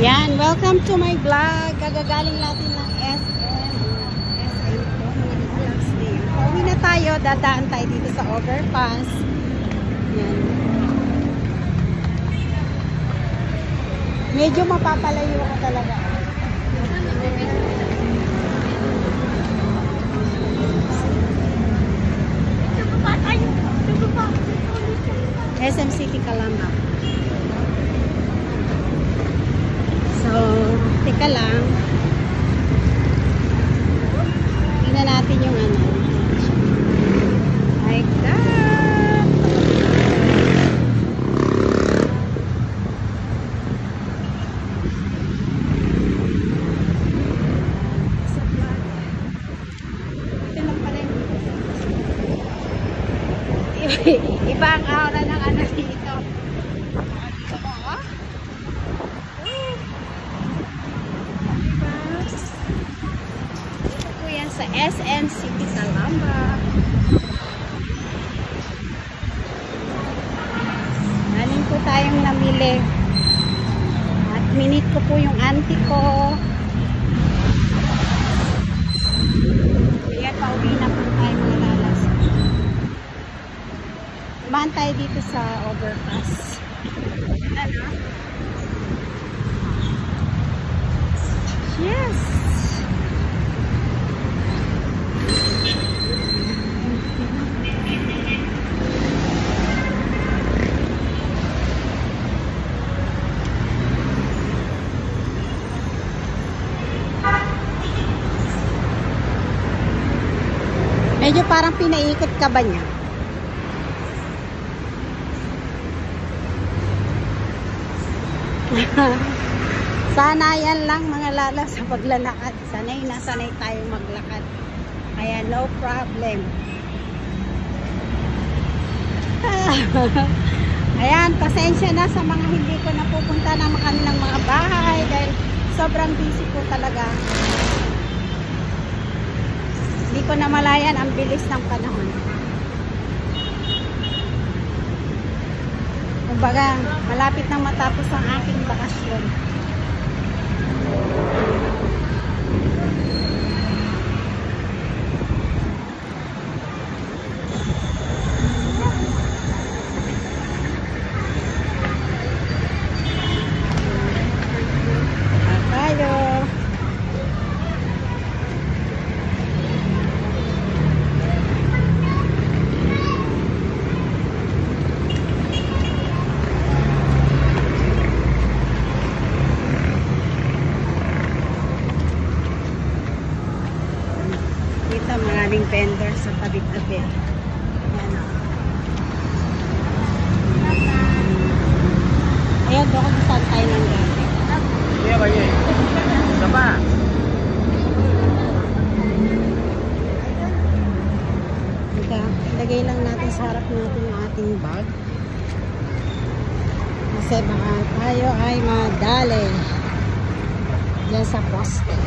Ayan, welcome to my vlog. Kagagaling natin ng SM. SM po, mga vlogs din. Pauwi na tayo, dadaan tayo dito sa overpass. Ayan. Medyo mapapalayo ko talaga. SM City Calamba. So, teka lang. Tingnan natin yung ano. Like that. Ito lang pala yung iba ang aura ng ano dito. Sa SM City Calamba. Galing po tayong namili. At minit ko po yung auntie ko. Kaya pauwi na po tayo mga lalas. Tumahan tayo dito sa overpass. Ano? Yes! Medyo parang pinaikot ka ba niya? Sanayan lang mga lala sa paglalakad. Sanay na sanay tayong maglakad. Kaya no problem. Ayan, pasensya na sa mga hindi ko napupunta ng kanilang mga bahay dahil sobrang busy po talaga. Hindi ko na malayan ang bilis ng panahon. Kumbaga, malapit nang matapos ang aking bakasyon. Maraming vendor sa tabi-tabi. Ayan o. Ayan, doon kung saan tayo ng gabi. Iya, Baye. Siapa? Ilagay lang natin sa harap natin yung ating bag. Kasi baka tayo ay madali dyan sa poste.